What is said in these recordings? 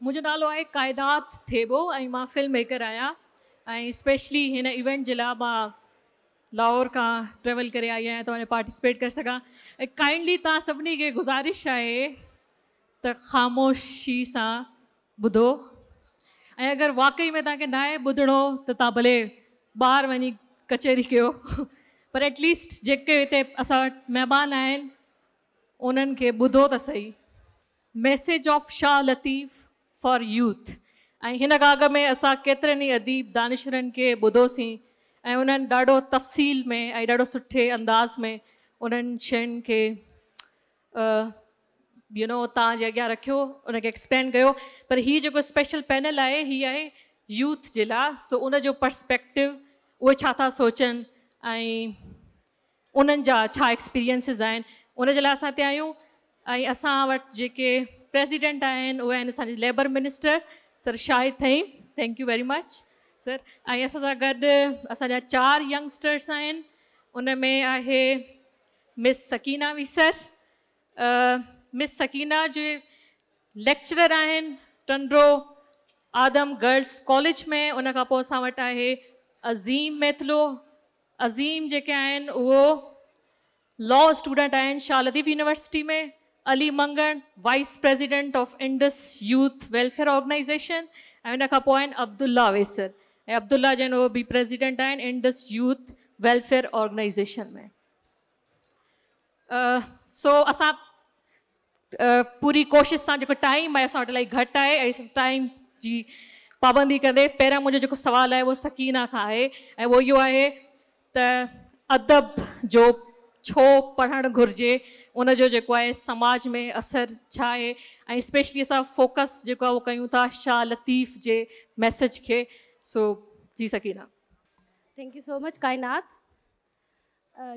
मुझो नालो आहे कायदात थेबो ऐं मां फिल्म मेकर आहियां ऐं स्पेशली हिन इवेंट जे लाइ मां लाहौर का ट्रेवल करे आई आहियां त पार्टिसिपेट करे सघां ऐं काइंडली तव्हां सभिनी खे गुज़ारिश आहे त ख़ामोशी सां ॿुधो ऐं अगरि वाक़ई में तव्हांखे न आहे ॿुधणो त तव्हां भले ॿाहिरि वञी कचहरी कयो पर एटलीस्ट जेके हिते असां वटि महिमान आहिनि उन्हनि खे ॿुधो त सही। Message of Shah Latif for youth ऐं हिन काग में असां केतिरनि ई अदीब दानिशरनि खे ॿुधोसीं ऐं उन्हनि ॾाढो तफ़सील में ऐं ॾाढो सुठे अंदाज़ में उन्हनि शयुनि खे तव्हां जे अॻियां रखियो उनखे एक्सप्लेन कयो। पर हीअ जेको स्पेशल पैनल आहे हीअ आहे यूथ जे लाइ, सो उनजो पर्सपेक्टिव उहे छा था सोचनि ऐं उन्हनि जा छा एक्सपीरियंसिस आहिनि उन जे लाइ असां हिते आहियूं। ऐं असां वटि जेके प्रेसिडेंट आहिनि उहे आहिनि असांजे लेबर मिनिस्टर सर शाहिद थईं, thank you very much sir. ऐं असां सां गॾु असांजा 4 यंगस्टर्स आहिनि, उन में आहे मिस सकीना वीसर, मिस सकीना जे लेक्चरर आहिनि टंडरो आदम गर्ल्स कॉलेज में। उन खां पोइ असां वटि आहे अज़ीम मैथलो, अज़ीम जेके आहिनि उहो लॉ स्टूडेंट आहिनि शाह लतीफ़ यूनिवर्सिटी में। Ali Mangan vice president of Indus youth welfare organisation ऐं उन खां पोइ आहिनि अब्दुल्ला वेसर ऐं अब्दुल्ला जन उहो बि प्रेसिडेंट आहिनि इंडस यूथ वेलफेयर ऑर्गेनाइज़ेशन में। सो असां पूरी कोशिशि सां जेको टाइम आहे असां वटि इलाही घटि आहे ऐं टाइम जी पाबंदी कंदे पहिरियों मुंहिंजो जेको सुवालु आहे उहो सकीना खां आहे ऐं उहो इहो आहे त अदब जो छो पढ़णु घुरिजे, उनजो जेको आहे समाज में असरु छा आहे ऐं स्पेशली असां फोकस जेको आहे उहो कयूं था शाह लतीफ़ जे मैसेज खे। सो जी Sakina. Thank you so much Kainat.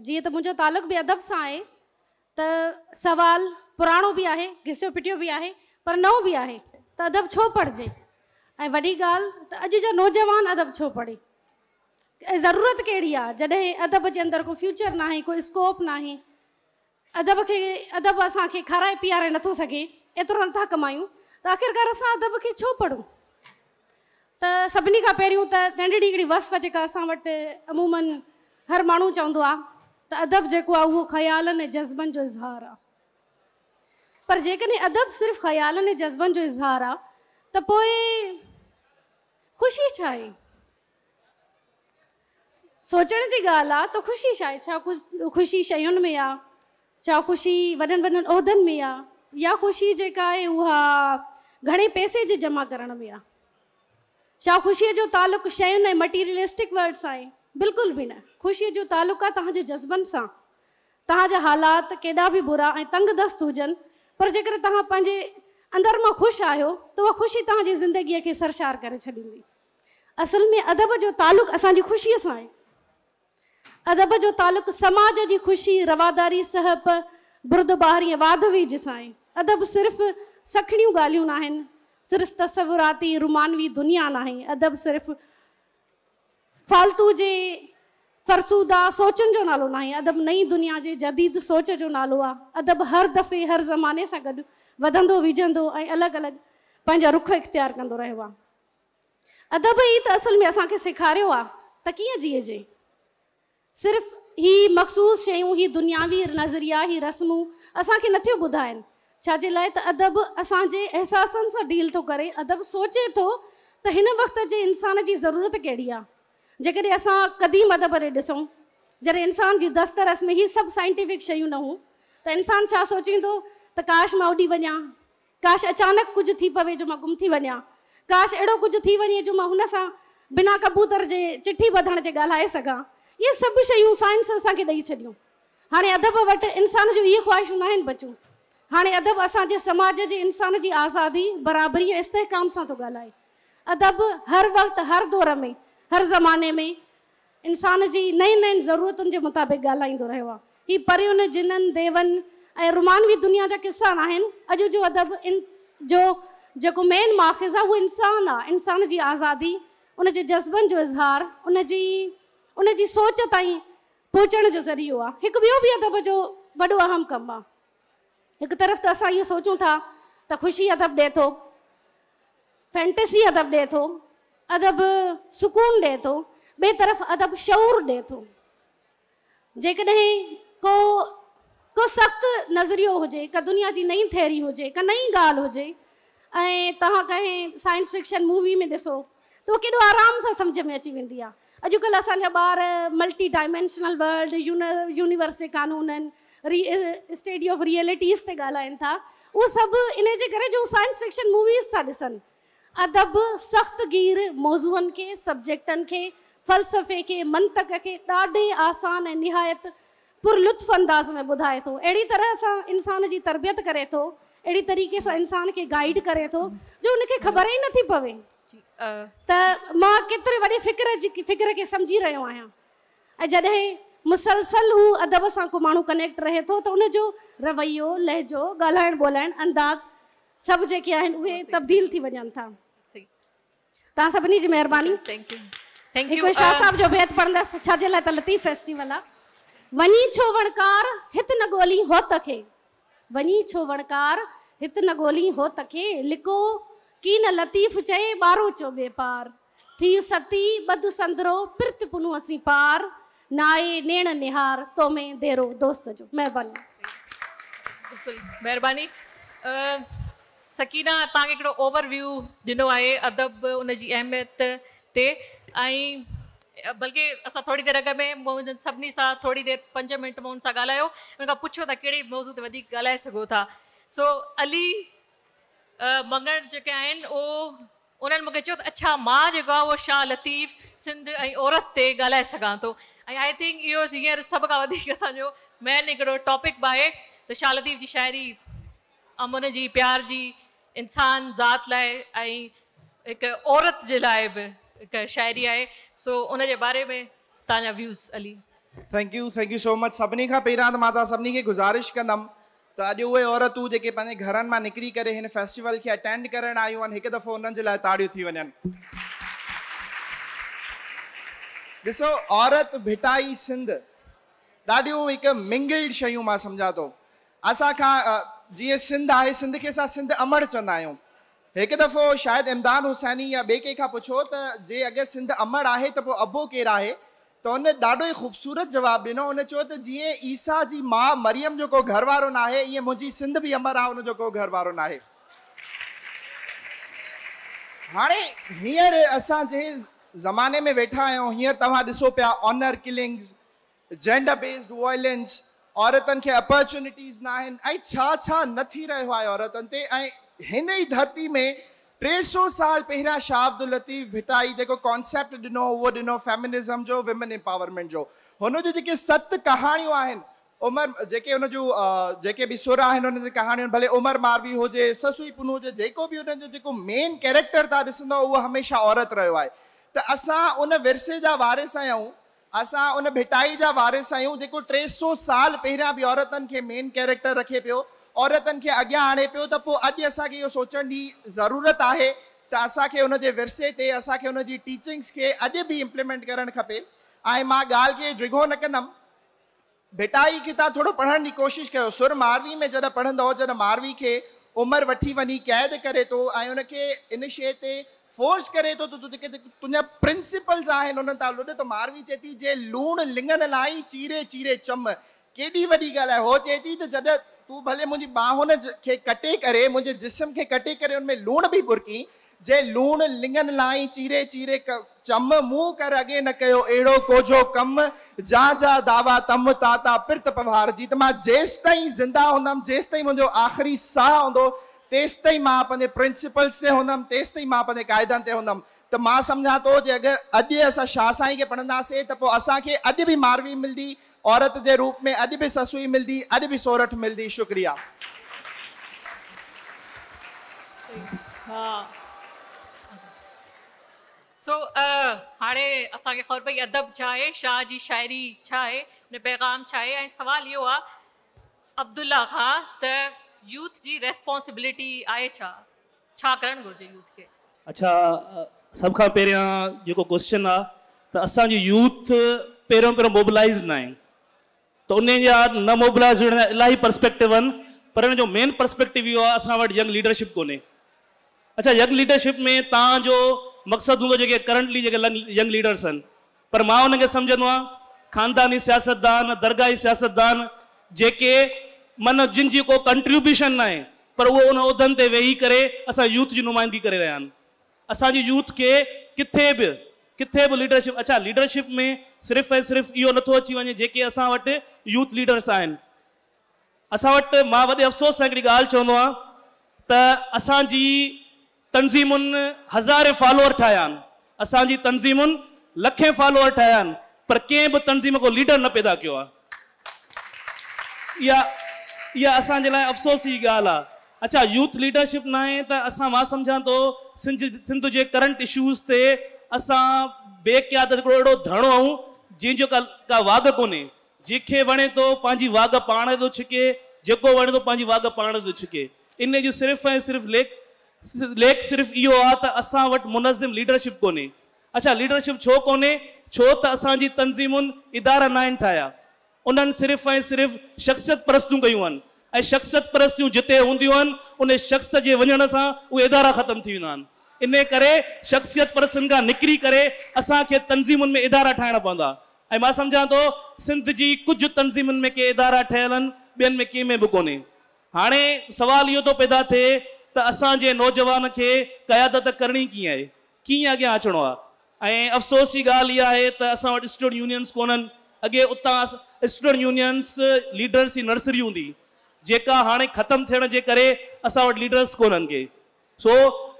जीअं त मुंहिंजो तालुक़ बि अदब सां आहे त सवाल पुराणो बि आहे, घिसियो पिटियो बि आहे, पर नओं बि आहे त अदब छो पढ़िजे ऐं वॾी ॻाल्हि त अॼु जो नौजवान अदब छो पढ़े, ज़रूरत कहिड़ी आहे जॾहिं अदब जे अंदरि को फ्यूचर न आहे, कोई स्कोप न आहे। अदब असांखे खाराए पीआरे नथो सघे, एतिरो नथा कमायूं त आख़िरकार असां अदब खे छो पढ़ूं। त सभिनी खां पहिरियों त नंढड़ी हिकिड़ी वस्फ़ जेका असां वटि अमूमन हर माण्हू चवंदो आहे त अदब जेको आहे उहो ख़्यालनि ऐं जज़्बनि जो इज़हार आहे। पर जेकॾहिं अदब सिर्फ़ु ख़्यालनि ऐं जज़्बनि जो इज़हार आहे त पोइ ख़ुशी छा आहे? सोचण जी ॻाल्हि आहे त ख़ुशी छा आहे? छा कुझु ख़ुशी शयुनि में आहे, छा ख़ुशी वॾनि वॾनि उहिदनि में आहे, या ख़ुशी जेका आहे उहा घणे पैसे जे जमा करण में आहे? छा ख़ुशीअ जो तालुक़ु शयुनि ऐं मटीरियलिस्टिक वर्ड सां आहे? बिल्कुलु बि न। ख़ुशीअ जो तालुक़ु आहे तव्हांजे जज़्बनि सां। तव्हांजा हालात केॾा बि बुरा ऐं तंगदस्त हुजनि, पर जेकर तव्हां पंहिंजे अंदरि मां ख़ुशि आहियो त उहा ख़ुशी तव्हांजी ज़िंदगीअ खे सरशार करे छॾींदी। असल में अदब जो तालुक़ु असांजी ख़ुशीअ सां आहे। अदब जो तालुक़ु समाज जी ख़ुशी, रवादारी, सहप, बुर्दबारी ऐं वाधवीज सां आहे। अदब सिर्फ़ु सखणियूं ॻाल्हियूं न आहिनि, सिर्फ़ु तसवुराती रुमानवी दुनिया न आहे। अदब सिर्फ़ु फालतू जे फ़रसूदा सोचनि जो नालो न आहे। अदब नई दुनिया जे जदीद सोच जो नालो आहे। अदब हर दफ़े हर ज़माने सां गॾु वधंदो वीझंदो ऐं अलॻि अलॻि पंहिंजा रुख इख़्तियार कंदो रहियो आहे। अदब ई त असल में असांखे सेखारियो आहे त कीअं जीअजे। सिर्फ़ु ही मख़सूस शयूं, ही दुनियावी नज़रिया, ही रस्मूं असांखे नथियूं ॿुधाइनि। छाजे लाइ त अदब असांजे अहसासनि सां डील थो करे। अदब सोचे थो त हिन वक़्त जे इंसान जी ज़रूरत कहिड़ी आहे। जेकॾहिं असां क़दीम अदब ॾे ॾिसूं, जॾहिं इंसान जी दस्तरस में ही सभु साइंटिफिक शयूं न हुयूं त इंसानु छा सोचींदो त काश मां उॾी वञा, काश अचानक कुझु थी पवे जो मां गुम थी वञा, काश अहिड़ो कुझु थी वञे जो मां हुन सां बिना कबूतर जे चिठी ॿधण जे ॻाल्हाए सघां। इहे सभु शयूं साइंस असांखे ॾेई छॾियूं। हाणे अदब वटि इंसान जूं इहे ख़्वाहिशूं न आहिनि बचियूं। हाणे अदब असांजे समाज जे इंसान जी आज़ादी, बराबरी ऐं इस्तेहकाम सां थो ॻाल्हाए। अदब हर वक़्तु, हर दौर में, हर ज़माने में इंसान जी नयुनि नयुनि ज़रूरतुनि जे मुताबिक़ ॻाल्हाईंदो रहियो आहे। हीअ परियुनि, जिननि, देवनि ऐं रुमानवी दुनिया जा किस्सा न आहिनि। अॼु जो अदब जो जेको मेन माख़िज़ आहे उहो इंसानु आहे। इंसान जी आज़ादी, उनजे जज़्बनि जो इज़हार, उनजी सोच ताईं पहुचण जो ज़रियो आहे। हिकु ॿियो बि अदब जो वॾो अहम कमु आहे। हिकु तरफ़ त असां इहो सोचूं था त ख़ुशी अदब ॾिए थो, फैंटेसी अदब ॾिए थो, अदब सुकून ॾिए थो, ॿिए तरफ़ अदब शऊर ॾिए थो। जेकॾहिं को सख़्तु नज़रियो हुजे, का दुनिया जी नई थेरी हुजे, का नई ॻाल्हि हुजे, ऐं तव्हां कंहिं साइंस फिक्शन मूवी में ॾिसो त उहो केॾो आराम सां सम्झ में अची वेंदी आहे। अॼुकल्ह असांजा ॿार मल्टी डायमेंशनल वर्ल्ड, यूनिवर्स जे कानूननि, स्टेडी ऑफ रियलिटीज़ ते ॻाल्हाइनि था। उहो सभु इन जे करे जो साइंस फिक्शन मूवीज़ था ॾिसनि। अदब सख़्तगीर मौज़ूअनि खे, सब्जेक्टनि खे, फ़लसफ़े खे, मंतक खे ॾाढे आसान ऐं निहायत पुरलुत्फ़ अंदाज़ में ॿुधाए थो। अहिड़ी तरह सां इंसान जी तरबियत करे थो, अहिड़ी तरीक़े सां इंसान खे गाइड करे थो जो उनखे ख़बर ई नथी पवे त मां केतिरे वॾे फ़िक्र खे सम्झी रहियो आहियां। ऐं जॾहिं मुसलसल हू अदब सां को माण्हू कनेक्ट रहे थो त उनजो रवैयो, लहजो, ॻाल्हाइण ॿोलाइण अंदाज़ सभु जेके आहिनि उहे तब्दील थी वञनि था। तव्हां सभिनी जी महिरबानी। हिकु शाह साहब जो बैत पढ़ंदसि, छाजे लाइ त लतीफ़ फेस्टिवल आहे। वञी छो वणकार हित न ॻोल्ही हो तखे, वञी छो वणकार हित न ॻोल्ही हो तखे, लिको की न लतीफ़ चए ॿारो चो बेपार, थी सती बद संदरो पिरत पुनू असीं पार, नाए नेण निहार तो में देरो दोस्त जो। महिरबानी। महिरबानी। सकीना तव्हांखे हिकिड़ो ओवरव्यू ॾिनो आहे अदब, उनजी अहमियत ते, ऐं बल्कि असां थोड़ी देरि अॻ में सभिनी सां थोड़ी देरि 5 मिंट में हुन सां ॻाल्हायो, हुन खां पुछो त कहिड़े मौज़ू ते वधीक ॻाल्हाए सघो था। सो अली मंगण जेके आहिनि उन्हनि मूंखे चयो त अच्छा मां जेको आहे उहो शाह लतीफ़ सिंध ऐं औरत ते ॻाल्हाए सघां थो, ऐं आई थिंक इहो हींअर सभ खां वधीक असांजो मेन हिकिड़ो टॉपिक बि आहे त शाह लतीफ़ जी शाइरी अमुन जी, प्यार जी, इंसान ज़ात लाइ ऐं हिकु औरत जे लाइ बि हिकु शाइरी आहे। सो उनजे बारे में तव्हांजा views Ali. Thank you so much. सभिनी खां पहिरियां त मां तव्हां सभिनी खे गुज़ारिश कंदमि त अॼु उहे औरतूं जेके पंहिंजे घरनि मां निकिरी करे हिन फेस्टिवल खे अटेंड करणु आयूं आहिनि, हिकु दफ़ो उन्हनि जे लाइ ताड़ियूं थी वञनि। ॾिसो, औरत भिटाई सिंध ॾाढियूं हिकु मिंगल्ड शयूं मां सम्झां थो। असांखां जीअं सिंध आहे, सिंध खे असां सिंध अमड़ चवंदा आहियूं। हिकु दफ़ो शायदि इमदाद हुसैनी या ॿिए कंहिंखां पुछो त जे अगरि सिंध अमड़ आहे त पोइ अबो केरु आहे, त उन ॾाढो ई ख़ूबसूरत जवाबु ॾिनो। उन चयो त जीअं ईसा जी माउ मरियम जो को घर वारो न आहे, ईअं मुंहिंजी सिंध बि अमर आहे, उनजो को घर वारो न आहे। हाणे हींअर असां जंहिं ज़माने में वेठा आहियूं, हींअर तव्हां ॾिसो पिया honour killings, gender based violence, औरतुनि खे अपॉर्चुनिटीज़ न आहिनि, ऐं छा छा न थी रहियो आहे औरतुनि ते। ऐं हिन ई धरती में 300 साल पहिरियां शाह अब्दुल लतीफ़ भिटाई जेको कॉन्सेप्ट ॾिनो, उहो ॾिनो फेमिनिज़म जो, विमेन एम्पावरमेंट जो। हुनजो जेके 7 कहाणियूं आहिनि, उमर जेके हुनजूं जेके बि सुर आहिनि हुन जी कहाणियूं, भले उमर मारवी हुजे, ससुई पुनू हुजे, जेको बि हुनजो जेको मेन कैरेक्टर तव्हां ॾिसंदो उहो हमेशह औरत रहियो आहे। त असां उन विरसे जा वारिस आहियूं, असां उन भिटाई जा वारिस आहियूं जेको 300 साल पहिरियां बि औरतुनि खे मेन कैरेक्टर रखे पियो, औरतुनि खे अॻियां आणे पियो। त पोइ अॼु असांखे इहो सोचण जी ज़रूरत आहे त असांखे उनजे विरसे ते, असांखे उनजी टीचिंग्स खे अॼु बि इम्प्लीमेंट करणु खपे। ऐं मां ॻाल्हि खे डिघो न कंदमि, भिटाई खे तव्हां थोरो पढ़ण जी कोशिशि कयो। सुर मारवी में जॾहिं पढ़ंदव, जॾहिं मारवी खे उमर वठी वञी क़ैद करे थो ऐं उनखे इन शइ ते फोर्स करे थो त जेके तुंहिंजा प्रिंसिपल्स आहिनि उन्हनि तां लुॾ, त मारवी चए थी जे लूण लिंगन लाई चीरे चीरे चम, केॾी वॾी ॻाल्हि आहे। हो चए थी त जॾहिं तूं भले मुंहिंजी ॿाहुनि खे कटे करे, मुंहिंजे जिस्म खे कटे करे उनमें लूण बि बुरकी, जे लूण लिंगन लाई चीरे चीरे चम, मूं कर अॻे न कयो अहिड़ो कोझो कम, जा जा दावा तम ताता पिरत पवार जी। त मां जेसि ताईं ज़िंदा हूंदमि, जेसि ताईं मुंहिंजो आख़िरी साह हूंदो, तेसि ताईं मां पंहिंजे प्रिंसिपल्स ते हूंदमि, तेसि ताईं मां पंहिंजे क़ाइदनि ते हूंदमि। त मां सम्झां थो जे अगरि अॼु असां शाह साईं खे पढ़ंदासीं त पोइ असांखे अॼु बि मारवी मिलंदी, औरत जे रूप में अॼु बि ससुई मिलंदी, अॼु बि सोरठ मिलंदी। शुक्रिया। सो हाणे असांखे ख़बर पई अदब छा आहे, शाह जी शाइरी छा आहे, ने पैगाम छा आहे। ऐं सवाल इहो आहे अब्दुल्ला खां त यूथ जी रेस्पॉन्सिबिलिटी आहे छा करणु घुरिजे यूथ खे? अच्छा, सभ खां पहिरियां जेको क्वेश्चन आहे त असांजी यूथ पहिरियों मोबिलाइज़ न आहे, त उन जा न मोबिलाइज़ हुअण जा इलाही पर्सपेक्टिव आहिनि, पर हिन जो मेन पर्सपेक्टिव इहो आहे असां वटि यंग लीडरशिप कोन्हे। अच्छा यंग लीडरशिप में तव्हांजो मक़सदु हूंदो जेके करंटली जेके यंग लीडर्स आहिनि, पर मां उनखे सम्झंदो आहियां ख़ानदानी सियासतदान, दरगाही सियासतदान जेके मन जिन जी को कंट्रीब्यूशन न आहे, पर उहो उन उहिदनि ते वेही करे असां यूथ जी नुमाइंदगी करे रहिया आहिनि। असांजी यूथ खे किथे बि लीडरशिप, अच्छा लीडरशिप में सिर्फ़ु ऐं सिर्फ़ु इहो नथो अची वञे जेके असां वटि यूथ लीडर्स आहिनि। असां वटि मां वॾे अफ़सोस सां हिकिड़ी ॻाल्हि चवंदो आहियां त असांजी तंज़ीमुनि हज़ारे फॉलोअर ठाहिया आहिनि, असांजी तंज़ीमुनि लखे फॉलोअर ठाहिया आहिनि, पर कंहिं बि तंज़ीम को लीडर न पैदा कयो आहे। इहा असांजे लाइ अफ़सोस जी ॻाल्हि आहे। अच्छा यूथ लीडरशिप न आहे त असां मां सम्झां थो सिंध जे करंट इशूज़ ते असां बेक़ियादत हिकिड़ो अहिड़ो धणो आहियूं जंहिंजो का वाघ कोन्हे। जंहिंखे वणे थो पंहिंजी वाघ पाण थो छिके, जेको वणे थो पंहिंजी वाघ पाण थो छिके। इन जो सिर्फ़ु ऐं सिर्फ़ु लेख सिर्फ़ु इहो आहे त असां वटि मुनज़िम लीडरशिप कोन्हे। अच्छा लीडरशिप छो कोन्हे? छो त असांजी तंज़ीमुनि इदारा न आहिनि ठाहिया, उन्हनि सिर्फ़ु ऐं सिर्फ़ु शख़्सियत परस्तियूं कयूं आहिनि, ऐं शख़्सियत परस्तियूं जिते हूंदियूं आहिनि उन शख़्स जे वञण सां उहे इदारा ख़तमु थी वेंदा आहिनि। इन करे शख़्सियत परस्तनि खां निकिरी करे असांखे तंज़ीमुनि में इदारा ठाहिणा पवंदा। ऐं मां सम्झां थो सिंध जी कुझु तंज़ीमुनि में के इदारा ठहियल आहिनि, ॿियनि में कंहिं में बि कोन्हे। हाणे सवाल इहो थो पैदा थिए त असांजे नौजवान खे क़यादत करणी कीअं आहे, कीअं अॻियां अचिणो आहे। ऐं अफ़सोस जी ॻाल्हि इहा आहे त असां वटि स्टूडेंट यूनियन्स कोन्हनि। अॻे उतां स्टूडेंट यूनियन्स लीडर्स जी नर्सरी हूंदी जेका हाणे ख़तमु थियण जे करे असां वटि लीडर्स कोन्हनि के। सो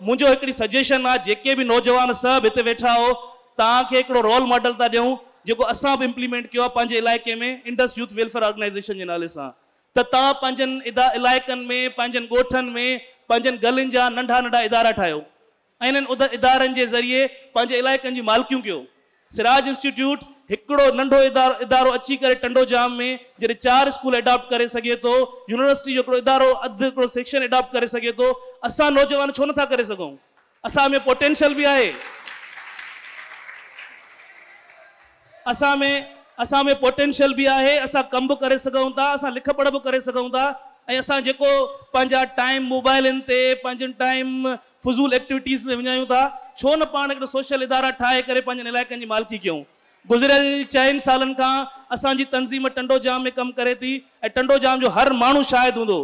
मुंहिंजो हिकिड़ी सजेशन आहे, जेके बि नौजवान सभु हिते वेठा हो, तव्हांखे हिकिड़ो रोल मॉडल था ॾियूं जेको असां बि इम्प्लीमेंट कयो आहे पंहिंजे इलाइक़े में इंडस यूथ वेलफेयर ऑर्गेनाइज़ेशन जे नाले सां। त तव्हां पंहिंजनि इलाइक़नि में, पंहिंजनि ॻोठनि में, पंहिंजनि गलियुनि जा नंढा नंढा इदारा ठाहियो ऐं इन्हनि इदारनि जे ज़रिए पंहिंजे इलाइक़नि जी मालिकियूं कयो। सिराज इंस्टीट्यूट हिकिड़ो नंढो इदारो अची करे टंडोजाम में जॾहिं 4 स्कूल एडॉप्ट करे सघे थो, यूनिवर्सिटी जो हिकिड़ो इदारो अधु हिकिड़ो सेक्शन एडॉप्ट करे सघे थो, असां नौजवान छो नथा करे सघूं? असां में पोटेंशियल बि आहे, असां में पोटेंशियल बि आहे, असां कमु बि करे सघूं था, असां लिख पढ़ बि करे सघूं था। ऐं असां जेको पंहिंजा टाइम मोबाइलनि ते, पंहिंजो टाइम फज़ूल एक्टिविटीज़ में विञायूं था, छो न पाण हिकिड़ो सोशल इदारा ठाहे करे पंहिंजनि इलाइक़नि जी मालिकी कयूं। गुज़िरियल 4 सालनि खां असांजी तंज़ीम टंडोजाम में कमु करे थी ऐं टंडोजाम जो हर माण्हू शायदि हूंदो,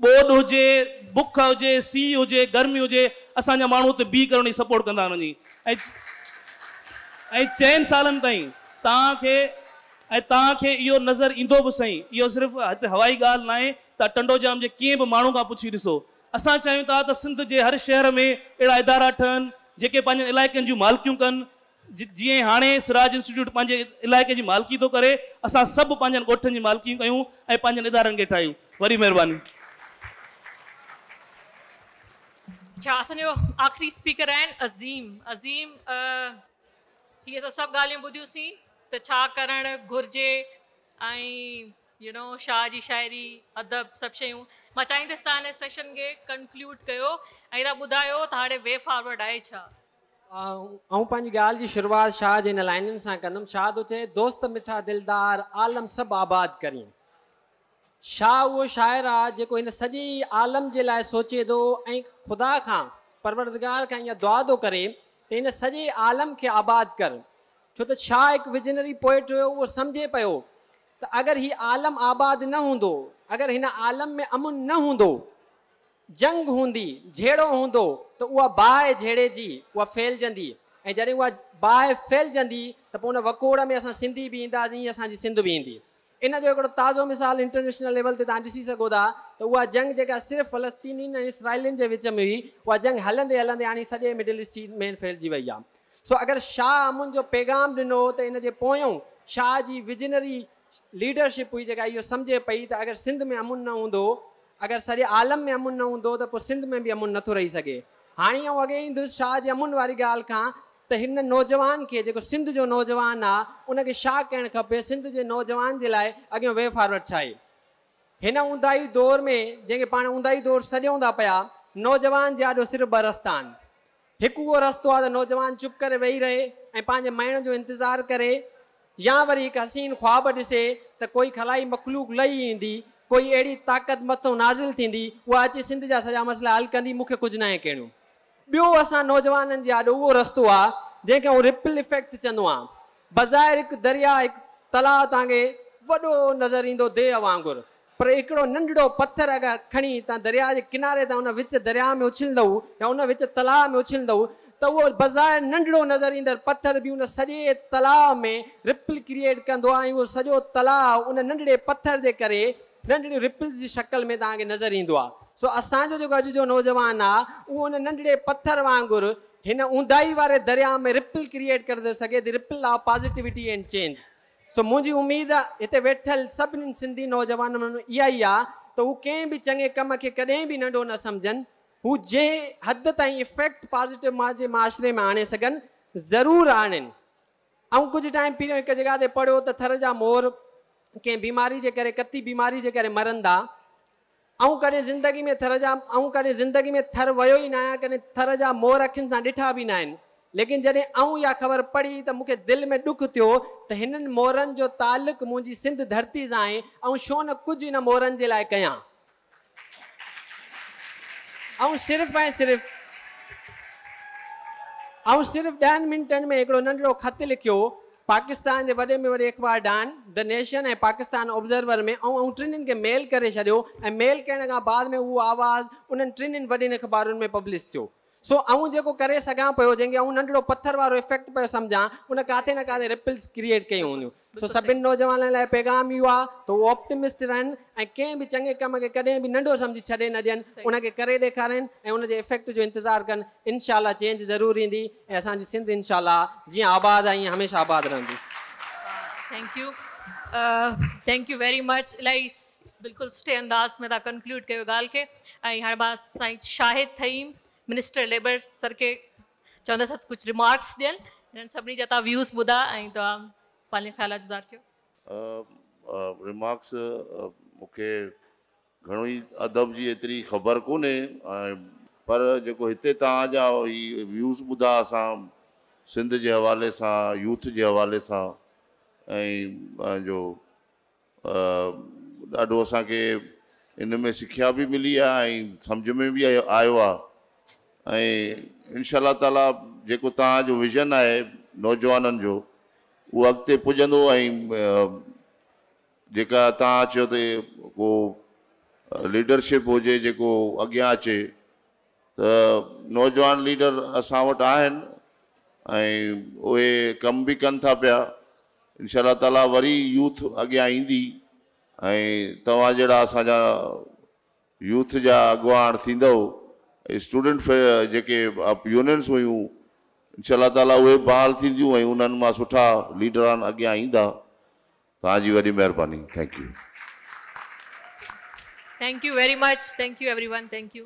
ॿोॾ हुजे, बुख हुजे, सीउ हुजे, गर्मी हुजे, असांजा माण्हू हुते बीह करे उन जी सपोर्ट कंदा आहिनि। ऐं 4 सालनि ताईं तव्हांखे इहो नज़र ईंदो बि सही, इहो सिर्फ़ु हिते हवाई ॻाल्हि न आहे त टंडोजाम जे कंहिं बि माण्हू खां पुछी ॾिसो। असां चाहियूं था त सिंध जे हर शहर में अहिड़ा इदारा ठहनि जेके पंहिंजे इलाइक़नि जूं मालिकियूं कनि। जीअं हाणे सिराज इंस्टीट्यूट पंहिंजे इलाइक़े जी मालिकी थो करे, असां सभु पंहिंजनि ॻोठनि जी मालिकी कयूं ऐं पंहिंजनि इदारनि खे ठाहियूं। वरी महिरबानी। अच्छा असांजो आख़िरी स्पीकर आहिनि अज़ीम। हीअ असां सभु ॻाल्हियूं ॿुधियूंसीं त छा करणु घुरिजे ऐं शाह जी शाइरी, अदब, सभु शयूं। मां चाहींदसि तव्हां हिन सेशन खे कंक्लूड कयो ऐं तव्हां ॿुधायो त हाणे वे फॉरवर्ड आहे छा। ऐं पंहिंजी ॻाल्हि जी शुरूआति शाह जे हिन लाइननि सां कंदुमि। शाह थो चए दोस्त मिठा दिलदार आलम सभु आबाद करी। शाह उहो शाइर आहे जेको हिन सॼी आलम जे लाइ सोचे थो ऐं ख़ुदा खां, परवरदिगार खां इहा दुआ थो करे त हिन सॼे आलम खे आबाद कर। छो त शाह हिकु विजनरी पोइट हुयो, उहो सम्झे पियो त अगरि हीउ आलम आबाद न हूंदो, अगरि हिन आलम में अमुन न हूंदो, जंग हूंदी, झेड़ो हूंदो, त उहा बाहि झेड़े जी उहा फैलजंदी। ऐं जॾहिं उहा बाहि फैलजंदी त पोइ उन वकोड़ में असां सिंधी बि ईंदासीं, असांजी सिंध बि ईंदी। इन जो हिकिड़ो ताज़ो मिसाल इंटरनेशनल लेवल ते तव्हां ॾिसी सघो था त उहा जंग जेका सिर्फ़ु फ़लस्तीनी ऐं इसराइलियुनि जे विच में हुई, उहा जंग हलंदे हलंदे हाणे सॼे मिडल ईस्ट में फैलिजी वई आहे। सो अगरि शाह अमुन जो पैगाम ॾिनो त इन जे पोयों शाह जी विजनरी लीडरशिप हुई जेका इहो सम्झे पई त अगरि सिंध में अमुन न हूंदो, अगरि सॼे आलम में अमुन न हूंदो त पोइ सिंध में बि अमुन नथो रही सघे। हाणे आउं अॻे ईंदुसि शाह जे अमुन वारी ॻाल्हि खां त हिन नौजवान खे, जेको सिंध जो नौजवान आहे, उनखे छा करणु खपे, सिंध जे नौजवान जे लाइ अॻियां वे फॉरवर्ड छा आहे। हिन ऊंदाही दौर में जंहिंखे पाण ऊंदाही दौर सॾियूं था पिया, नौजवान जा ॾियो सिर्फ़ु 2 रस्ता आहिनि। हिकु उहो रस्तो आहे त नौजवान चुप करे वेही रहे ऐं पंहिंजे मरण जो इंतज़ारु करे, या वरी हिकु हसीन ख्वाब ॾिसे त कोई खलाई मखलूक लही ईंदी, कोई अहिड़ी ताक़त मथां नाज़िल थींदी, उहा अची सिंध जा सॼा मसइला हल कंदी, मूंखे कुझु न आहे कहिड़ो। ॿियो असां नौजवाननि जे आॾो उहो रस्तो आहे जंहिंखे आउं रिपल इफेक्ट चवंदो आहियां। बज़ाहिर हिकु दरिया हिकु तलाउ तव्हांखे वॾो नज़र ईंदो देह वांगुरु, पर हिकिड़ो नंढड़ो पत्थर अगरि खणी तव्हां दरिया जे किनारे तां उन विच दरिया में उछलंदव या उन विच तलाउ में उछलंदव त उहो बज़ाहिर नंढड़ो नज़र ईंदड़ पत्थर बि उन सॼे तलाउ में रिपल क्रिएट कंदो आहे ऐं उहो सॼो तलाउ उन नंढड़े पत्थर जे करे नंढड़ी रिपल्स जी शक्ल में तव्हांखे नज़र ईंदो आहे। सो असांजो जेको अॼु जो नौजवान आहे उहो उन नंढड़े पत्थर वांगुरु हिन ऊंदाई वारे दरिया में रिपल क्रिएट करे थो सघे, the ripple of positivity and change. So मुंहिंजी उमेदु आहे हिते वेठल सभिनी सिंधी नौजवाननि में इहा ई आहे त हू कंहिं बि चङे कम खे कॾहिं बि नंढो न सम्झनि, हू जंहिं हद ताईं इफेक्ट पॉजिटिव जे माशरे में आणे सघनि ज़रूरु आणनि। ऐं कुझु टाइम पहिरियों हिकु जॻह ते पढ़ियो त थर जा मोर कंहिं बीमारी जे करे कती बीमारी जे करे मरंदा, ऐं कॾहिं ज़िंदगी में कॾहिं ज़िंदगी में थर वियो ई न आहियां, कॾहिं थर जा मोर अखियुनि सां ॾिठा बि न आहिनि, लेकिन जॾहिं इहा ख़बर पढ़ी त मूंखे दिलि में ॾुख थियो त हिननि मोरनि जो तालुक़ु मुंहिंजी सिंध धरती सां आहे ऐं छो न कुझु हिन मोरनि जे लाइ कयां। ऐं सिर्फ़ु 10 मिंटनि में हिकिड़ो नंढड़ो ख़त लिखियो पाकिस्तान जे वॾे में वॾे अख़बार डान द नेशन ऐं पाकिस्तान ऑब्ज़र्वर में, ऐं टिनिनि खे मेल करे छॾियो ऐं मेल करण खां बाद में उहो आवाज़ु उन्हनि टिनिनि वॾनि अख़बारुनि में पब्लिश थियो। सो आउं जेको करे सघां पियो, जंहिंखे आउं नंढड़ो पत्थर वारो इफेक्ट पियो सम्झां, उन काथे न काथे रिपल्स क्रिएट कयूं हूंदियूं। सो सभिनी नौजवाननि लाइ पैगाम इहो आहे त उहो ऑप्टिमिस्ट रहनि ऐं कंहिं बि चङे कम खे कॾहिं बि नंढो सम्झी छॾे न ॾियनि, उनखे करे ॾेखारनि ऐं उनजे इफेक्ट जो इंतज़ारु कनि। इनशाला चेंज ज़रूरु ईंदी ऐं असांजी सिंध इनशाला जीअं आबाद आहे ईअं हमेशह आबाद रहंदी। Thank you very much. इलाही बिल्कुलु सुठे अंदाज़ में तव्हां कंक्लूड कयो ॻाल्हि खे। ऐं हाणे मां साईं शाहिद थईम मिनिस्टर लेबर सर खे चवंदसि कुझु रिमार्क्स ॾियनि, हिननि सभिनी जा तव्हां व्यूज़ ॿुधा ऐं तव्हां पंहिंजे ख़्यालात ज़ाहिर कयो। रिमार्क्स मूंखे घणो ई अदब जी एतिरी ख़बर कोन्हे, पर जेको हिते तव्हांजा ई व्यूज़ ॿुधा असां सिंध जे हवाले सां, यूथ जे हवाले सां, ऐं पंहिंजो ॾाढो असांखे इन में सिखिया बि मिली आहे ऐं सम्झ में बि आयो आहे। ऐं इंशाअल्लाह ताला जेको तव्हांजो विज़न आहे नौजवाननि जो उहो अॻिते पुॼंदो, ऐं जेका तव्हां चयो त को लीडरशिप हुजे जेको अॻियां अचे, त नौजवान लीडर असां वटि आहिनि ऐं उहे कम बि कनि था पिया। इंशाअल्लाह ताला वरी यूथ अॻियां ईंदी ऐं तव्हां जहिड़ा असांजा यूथ जा अॻुवाण थींदव, स्टूडेंट जेके यूनियन्स हुयूं इंशाअल्लाह ताला उहे बहाल थींदियूं ऐं उन्हनि मां सुठा लीडरान अॻियां ईंदा। तव्हांजी वॾी महिरबानी। Thank U. Thank you very much. Thank U everyone. Thank U.